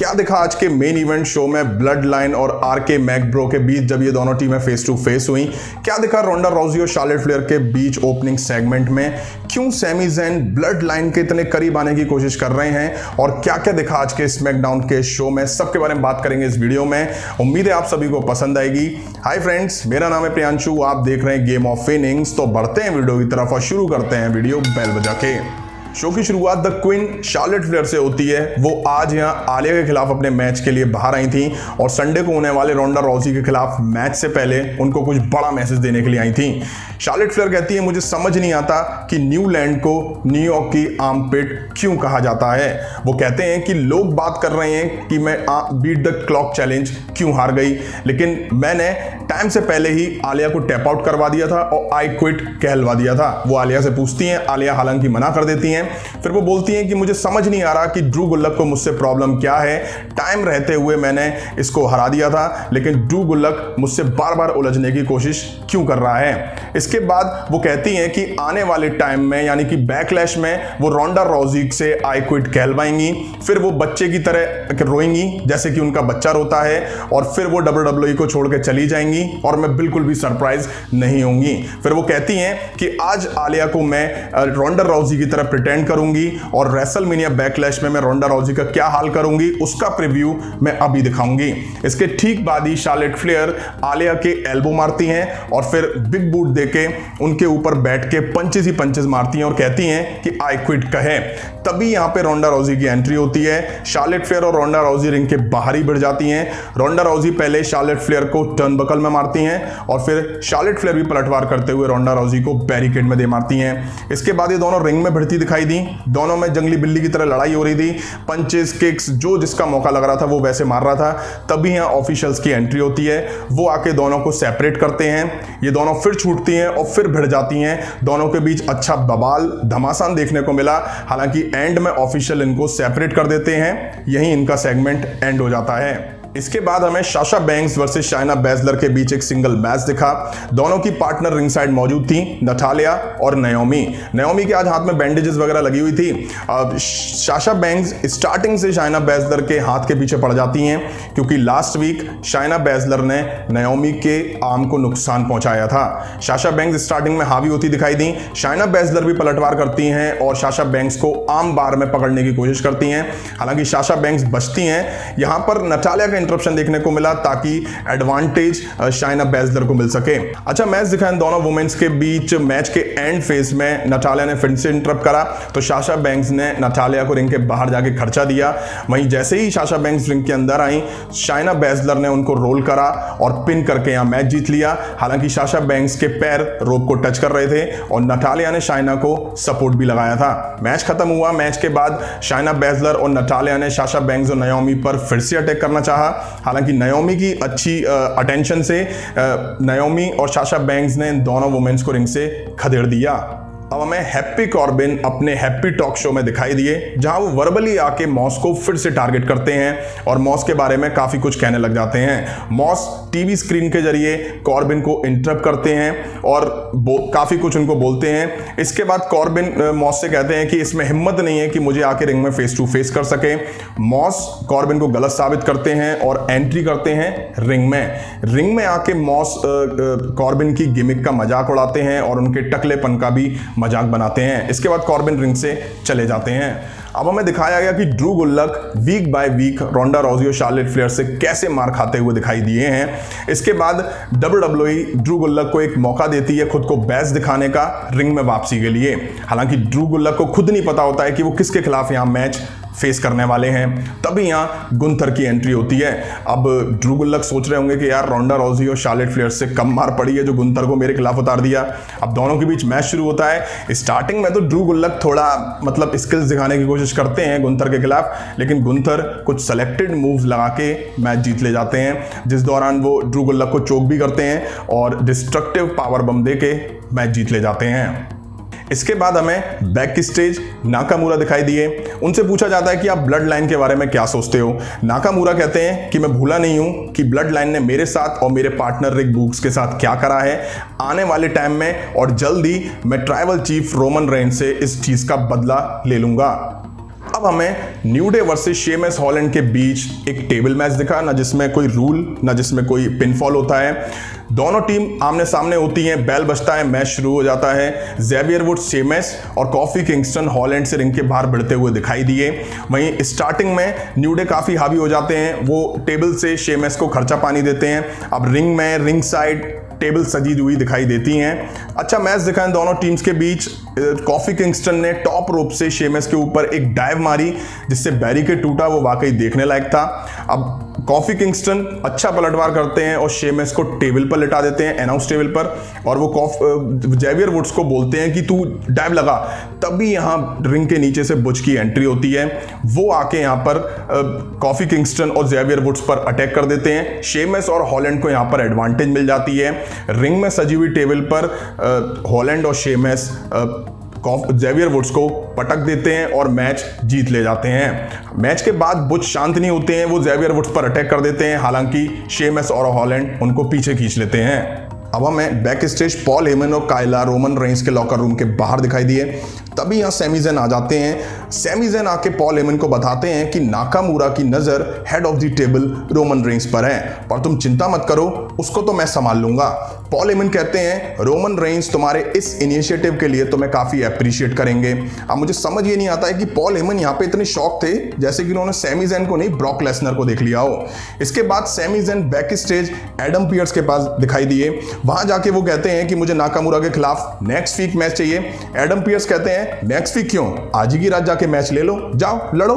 क्या दिखा आज के मेन इवेंट शो में ब्लड लाइन और आरके मैकब्रो के बीच जब ये दोनों टीमें फेस टू फेस हुई? क्या दिखा रोंडा राउजी और शार्लेट फ्लेयर के बीच ओपनिंग सेगमेंट में? क्यों सैमी ज़ैन ब्लड लाइन के इतने करीब आने की कोशिश कर रहे हैं? और क्या क्या दिखा आज के स्मैकडाउन के शो में, सबके बारे में बात करेंगे इस वीडियो में। उम्मीद है आप सभी को पसंद आएगी। हाय फ्रेंड्स, मेरा नाम है प्रियांशु, आप देख रहे हैं गेम ऑफ इनिंग्स। तो बढ़ते हैं वीडियो की तरफ और शुरू करते हैं वीडियो बेल बजा के। शो की शुरुआत द क्वीन शार्लेट फ्लेयर से होती है। वो आज यहाँ आलिया के खिलाफ अपने मैच के लिए बाहर आई थी और संडे को होने वाले रोंडा राउजी के खिलाफ मैच से पहले उनको कुछ बड़ा मैसेज देने के लिए आई थी। शार्लेट फ्लेयर कहती है, मुझे समझ नहीं आता कि न्यूलैंड को न्यूयॉर्क की आर्मपिट क्यों कहा जाता है। वो कहते हैं कि लोग बात कर रहे हैं कि मैं बीट द क्लॉक चैलेंज क्यों हार गई, लेकिन मैंने टाइम से पहले ही आलिया को टैप आउट करवा दिया था और आई क्विट कहलवा दिया था। वो आलिया से पूछती हैं, आलिया हालांकि मना कर देती हैं। फिर वो बोलती हैं कि मुझे समझ नहीं आ रहा कि ड्रू गुल्लक को मुझसे प्रॉब्लम क्या है। टाइम रहते हुए मैंने इसको हरा दिया था, लेकिन ड्रू गुल्लक मुझसे बार बार उलझने की कोशिश क्यों कर रहा है। इसके बाद वो कहती हैं कि आने वाले टाइम में यानी कि बैकलैश में वो रोंडा राउजी से आई क्विट कहलवाएंगी। फिर वो बच्चे की तरह रोएंगी जैसे कि उनका बच्चा रोता है, और फिर वो WWE को छोड़ के चली जाएंगी और मैं बिल्कुल भी सरप्राइज नहीं होंगी। फिर वो कहती हैं कि आज आलिया को मैं रोंडा राउजी की तरह प्रिटेंड करूंगी और रेसलमेनिया बैकलैश में मैं रोंडा राउजी का क्या हाल करूंगी उसका प्रीव्यू मैं अभी दिखाऊंगी। इसके ठीक बाद ही शार्लेट फ्लेयर आलिया के एल्बो मारती हैं और फिर बिग बूट देके उनके ऊपर बैठ के पंचेस ही पंचेस मारती हैं और कहती हैं कि आई क्विट कहे। तभी यहां पे रोंडा राउजी की एंट्री होती है। शार्लेट फ्लेयर और रोंडा राउजी रिंग के बाहर ही भिड़ जाती हैं। रोंडा राउजी पहले शार्लेट फ्लेयर को टर्नबकल में मारती हैं और फिर शार्लेट फ्लेयर भी पलटवार करते हुए रोंडा राउजी को बैरिकेड में दे मारती हैं। इसके बाद ये दोनों रिंग में भिड़ती दिखाई दी। दोनों में जंगली बिल्ली की तरह लड़ाई हो रही थी। पंचेस, किक्स, जो जिसका मौका लग रहा था वो वैसे मार रहा था। तभी यहां ऑफिशियल्स की एंट्री होती है। वो आके दोनों को सेपरेट करते हैं। ये दोनों फिर छूटती हैं और फिर भिड़ जाती हैं। दोनों के बीच अच्छा बवाल घमासान देखने को मिला। हालांकि एंड में ऑफिशियल इनको सेपरेट कर देते हैं। यहीं इनका सेगमेंट एंड हो जाता है। इसके बाद हमें साशा बैंक्स वर्सेस शाइना बैसलर के बीच एक सिंगल मैच दिखा। दोनों की पार्टनर रिंग साइड मौजूद थी, नटालिया और नाओमी। नाओमी के आज हाथ में बैंडेजेस वगैरह लगी हुई थी। साशा बैंक्स स्टार्टिंग से शाइना बैसलर के हाथ के पीछे पड़ जाती हैं क्योंकि लास्ट वीक शाइना बैसलर ने नाओमी के आर्म को नुकसान पहुंचाया था। साशा बैंक्स स्टार्टिंग में हावी होती दिखाई दी। शाइना बैसलर भी पलटवार करती हैं और साशा बैंक्स को आर्म बार में पकड़ने की कोशिश करती हैं। हालांकि साशा बैंक्स बचती हैं। यहां पर नटालिया का इंटरप्शन देखने को मिला ताकि एडवांटेज शाइना बैसलर को मिल सके। अच्छा मैच दिखा इन दोनों वुमेन्स के बीच। मैच के एंड फेज में नटालिया ने फिर से इंटरप्ट करा तो साशा बैंक्स ने नटालिया को रिंग के बाहर जाके खर्चा दिया। वहीं जैसे ही साशा बैंक्स रिंग के अंदर आई, शाइना बैसलर ने उनको रोल करा और पिन करके यहां मैच जीत लिया। हालांकि साशा बैंक्स के पैर रोप को टच कर रहे थे और नटालिया ने शाइना को सपोर्ट भी लगाया था। मैच खत्म हुआ। मैच के बाद शाइना बैसलर और नटालिया ने साशा बैंक्स और नाओमी पर फिर से अटैक करना चाहा। हालांकि नाओमी की अच्छी अटेंशन से नाओमी और साशा बैंक्स ने दोनों वुमेन्स को रिंग से खदेड़ दिया। अब हमें हैप्पी कॉर्बिन अपने हैप्पी टॉक शो में दिखाई दिए, जहां वो वर्बली आके मॉस को फिर से टारगेट करते हैं और मॉस के बारे में काफी कुछ कहने लग जाते हैं। मॉस टीवी स्क्रीन के जरिए कॉर्बिन को इंटरप्ट करते हैं और काफी कुछ उनको बोलते हैं। इसके बाद कॉर्बिन मॉस से कहते हैं कि इसमें हिम्मत नहीं है कि मुझे आके रिंग में फेस टू फेस कर सके। मॉस कॉर्बिन को गलत साबित करते हैं और एंट्री करते हैं रिंग में। रिंग में आके मॉस कॉर्बिन की गिमिक का मजाक उड़ाते हैं और उनके टकलेपन का भी मजाक बनाते हैं। इसके बाद कॉर्बिन रिंग से चले जाते हैं। अब हमें दिखाया गया कि Drew Gulak week by week Ronda Rousey और शार्लेट फ्लेयर से कैसे मार खाते हुए दिखाई दिए हैं। इसके बाद WWE ड्रू गुल्लक को एक मौका देती है खुद को बेस्ट दिखाने का रिंग में वापसी के लिए। हालांकि ड्रू गुल्लक को खुद नहीं पता होता है कि वो किसके खिलाफ यहां मैच फेस करने वाले हैं। तभी यहां गुंथर की एंट्री होती है। अब ड्रू गुल्लक सोच रहे होंगे कि यार रोंडा राउजी और शार्लेट फ्लेयर से कम मार पड़ी है जो गुंथर को मेरे खिलाफ उतार दिया। अब दोनों के बीच मैच शुरू होता है। स्टार्टिंग में तो ड्रू गुल्लक थोड़ा मतलब स्किल्स दिखाने की कोशिश करते हैं गुंथर के खिलाफ, लेकिन गुंथर कुछ सेलेक्टेड मूव्स लगा के मैच जीत ले जाते हैं, जिस दौरान वो ड्रू गुल्लक को चोक भी करते हैं और डिस्ट्रक्टिव पावर बम दे के मैच जीत ले जाते हैं। इसके बाद हमें बैक स्टेज नाकामुरा दिखाई दिए। उनसे पूछा जाता है कि आप ब्लड लाइन के बारे में क्या सोचते हो। नाकामुरा कहते हैं कि मैं भूला नहीं हूं कि ब्लड लाइन ने मेरे साथ और मेरे पार्टनर रिक बूक्स के साथ क्या करा है। आने वाले टाइम में और जल्दी मैं ट्राइबल चीफ रोमन रेंज से इस चीज का बदला ले लूंगा। अब हमें new day versus Sheamus Holland के बीच एक टेबल मैच दिखा, ना जिसमें कोई रूल ना जिसमें कोई पिनफॉल होता है। दोनों टीम आमने सामने होती हैं, बेल बजता है, मैच शुरू हो जाता है। जेवियर वुड्स शेमस और कॉफी किंगस्टन हॉलैंड से रिंग के बाहर बढ़ते हुए दिखाई दिए। वहीं स्टार्टिंग में न्यू डे काफ़ी हावी हो जाते हैं, वो टेबल से शेमस को खर्चा पानी देते हैं। अब रिंग में रिंग साइड टेबल सजी हुई दिखाई देती हैं। अच्छा मैच दिखा है दोनों टीम्स के बीच। कॉफी किंगस्टन ने टॉप रोप से शेमस के ऊपर एक डाइव मारी जिससे बैरिकेड टूटा, वो वाकई देखने लायक था। अब कॉफी किंगस्टन अच्छा पलटवार करते हैं और शेमस को टेबल पर लिटा देते हैं, अनाउंस टेबल पर, और वो जेवियर वुड्स को बोलते हैं कि तू डाइव लगा। तभी यहाँ रिंग के नीचे से बुच की एंट्री होती है, वो आके यहाँ पर कॉफी किंगस्टन और जेवियर वुड्स पर अटैक कर देते हैं। शेमस और हॉलैंड को यहाँ पर एडवांटेज मिल जाती है। रिंग में सजी हुई टेबल पर हॉलैंड और शेमस जेवियर वुड्स को पटक देते हैं और मैच जीत ले जाते हैं। मैच के बाद बुच शांत नहीं होते हैं, वो जेवियर वुड्स पर अटैक कर देते हैं, हालांकि शेमस और हॉलैंड उनको पीछे खींच लेते हैं। अब हमें बैक स्टेज पॉल हेमन और काइला रोमन रेंस के लॉकर रूम के बाहर दिखाई दिए। तभी यहाँ सैमी ज़ेन आ जाते हैं। सैमी ज़ेन आके पॉल हेमन को बताते हैं कि नाकामुरा की नज़र head of the table Roman Reigns पर है, पर तुम चिंता मत करो, उसको तो मैं संभाल लूंगा। पॉल हेमन कहते हैं रोमन रेंस तुम्हारे इस इनिशिएटिव के लिए तुम्हें काफ़ी अप्रिशिएट करेंगे। अब मुझे समझ ये नहीं आता है कि पॉल हेमन यहाँ पे इतने शौक थे जैसे कि उन्होंने सैमी ज़ेन को नहीं ब्रॉक लेसनर को देख लिया हो। इसके बाद Sami Zayn backstage Adam Pearce के पास दिखाई दिए। वहां जाके वो कहते हैं कि मुझे नाकामुरा के खिलाफ नेक्स्ट वीक मैच चाहिए। एडम पियर्स कहते हैं नेक्स्ट वीक क्यों, आज ही की रात जाके मैच ले लो, जाओ लड़ो।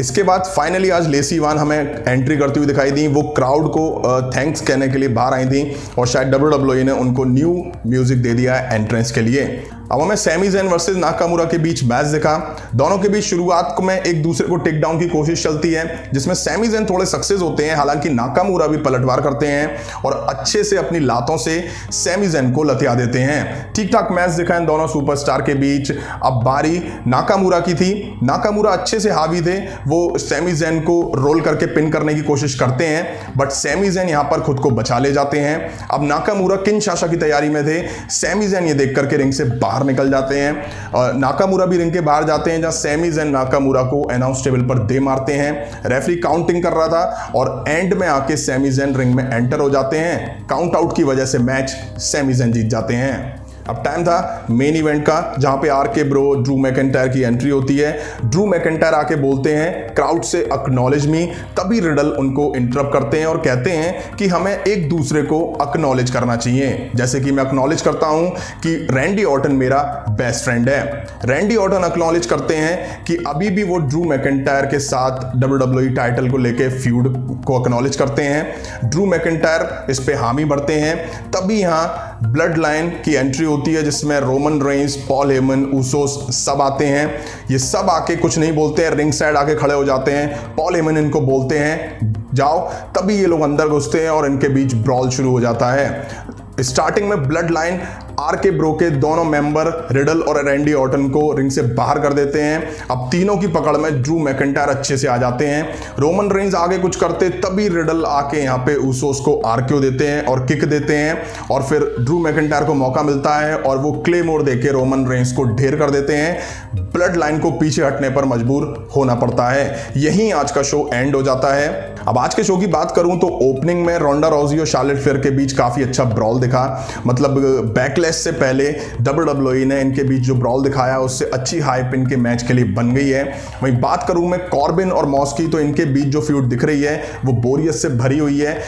इसके बाद फाइनली आज लेसी वान हमें एंट्री करती हुई दिखाई दी। वो क्राउड को थैंक्स कहने के लिए बाहर आई थी और शायद WWE ने उनको न्यू म्यूजिक दे दिया है एंट्रेंस के लिए। अब हमें सैमी ज़ेन वर्सेस नाकामुरा के बीच मैच दिखा। दोनों के बीच शुरुआत में एक दूसरे को टेक डाउन की कोशिश चलती है, जिसमें सैमी ज़ेन थोड़े सक्सेस होते हैं, हालांकि नाकामुरा भी पलटवार करते हैं और अच्छे से अपनी लातों से सैमी ज़ेन को लतिया देते हैं। ठीक ठाक मैच दिखा इन दोनों सुपरस्टार के बीच। अब बारी नाकामुरा की थी। नाकामुरा अच्छे से हावी थे, वो सैमी ज़ेन को रोल करके पिन करने की कोशिश करते हैं, बट सैमी ज़ेन यहाँ पर खुद को बचा ले जाते हैं। अब नाकामुरा किनशासा की तैयारी में थे, सैमी ज़ेन ये देख करके रिंग से बाहर निकल जाते हैं और नाकामुरा भी रिंग के बाहर जाते हैं, जहां सैमी ज़ेन नाकामुरा को अनाउंस टेबल पर दे मारते हैं। रेफरी काउंटिंग कर रहा था और एंड में आके सैमी ज़ेन रिंग में एंटर हो जाते हैं। काउंट आउट की वजह से मैच सैमी ज़ेन जीत जाते हैं। अब टाइम था मेन इवेंट का, जहां पे आरके ब्रो ड्रू मैकिंटायर की एंट्री होती है। ड्रू मैकिंटायर आके बोलते हैं क्राउड से एक्नॉलेज मी, तभी रिडल उनको इंटरप्ट करते हैं और कहते हैं कि हमें एक दूसरे को एक्नॉलेज करना चाहिए। जैसे कि मैं एक्नॉलेज करता हूं कि रैंडी ऑर्टन मेरा बेस्ट फ्रेंड है। रैंडी ऑर्टन एक्नॉलेज करते हैं कि अभी भी वो ड्रू मैकिंटायर के साथ WWE टाइटल को लेके फ्यूड को एक्नॉलेज करते हैं। ड्रू मैकिंटायर इस पे हामी भरते हैं। तभी यहाँ ब्लड लाइन की एंट्री होती है, जिसमें Roman Reigns, Paul Heyman, Usos सब आते हैं। ये सब आके कुछ नहीं बोलते हैं, रिंग साइड आके खड़े हो जाते हैं। पॉल हेमन इनको बोलते हैं जाओ, तभी ये लोग अंदर घुसते हैं और इनके बीच ब्रॉल शुरू हो जाता है। स्टार्टिंग में ब्लड लाइन आरके ब्रो के दोनों मेंबर रिडल और रैंडी ऑर्टन को रिंग से बाहर कर देते हैं। अब तीनों की पकड़ में ड्रू मैकिंटायर अच्छे से आ जाते हैं। रोमन रेंस आगे कुछ करते, तभी रिडल आके यहाँ पे ऊसोस को आरक्यू देते हैं और किक देते हैं और फिर ड्रू मैकिंटायर को मौका मिलता है और वो क्लेमोर देके रोमन रेंस को ढेर कर देते हैं। ब्लड लाइन को पीछे हटने पर मजबूर होना पड़ता है। यहीं आज का शो एंड हो जाता है। अब आज के शो की बात करूं तो ओपनिंग में रोंडा राउजी और शार्लेट फ्लेयर के बीच काफी अच्छा ब्रॉल दिखा। मतलब बैकलैश से पहले WWE ने इनके बीच जो ब्रॉल दिखाया उससे अच्छी हाइप इनके मैच के लिए बन गई है। वहीं बात करूं मैं कॉर्बिन और मॉस की, तो इनके बीच जो फ्यूड दिख रही है वो बोरियत से भरी हुई है।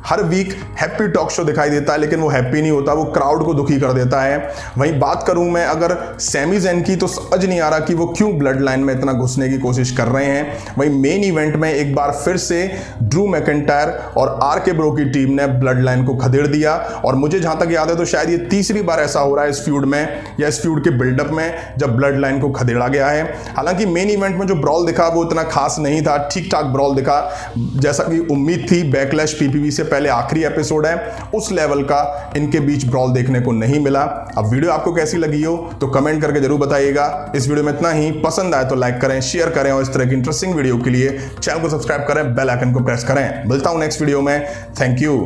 हर वीक हैप्पी टॉक शो दिखाई देता है, लेकिन वो हैप्पी नहीं होता, वो क्राउड को दुखी कर देता है। वहीं बात करूं मैं अगर सैमी ज़ेन की, तो समझ नहीं आ रहा कि वो क्यों ब्लड लाइन में इतना घुसने की कोशिश कर रहे हैं। वहीं मेन इवेंट में एक बार फिर से ड्रू मैकिंटायर और आरके ब्रो की टीम ने ब्लड लाइन को खदेड़ दिया और मुझे जहां तक याद है तो शायद ये तीसरी बार ऐसा हो रहा है इस फ्यूड में या इस फ्यूड के बिल्डअप में जब ब्लड लाइन को खदेड़ा गया है। हालांकि मेन इवेंट में जो ब्रॉल दिखा वो इतना खास नहीं था, ठीक ठाक ब्रॉल दिखा, जैसा कि उम्मीद थी। बैकलैश PPV से पहले आखिरी एपिसोड है, उस लेवल का इनके बीच ब्रॉल देखने को नहीं मिला। अब वीडियो आपको कैसी लगी हो तो कमेंट करके जरूर बताइएगा। इस वीडियो में इतना ही, पसंद आए तो लाइक करें, शेयर करें और इस तरह की इंटरेस्टिंग वीडियो के लिए चैनल को सब्सक्राइब करें, बेल आइकन को प्रेस करें। मिलता हूं नेक्स्ट वीडियो में। Thank you.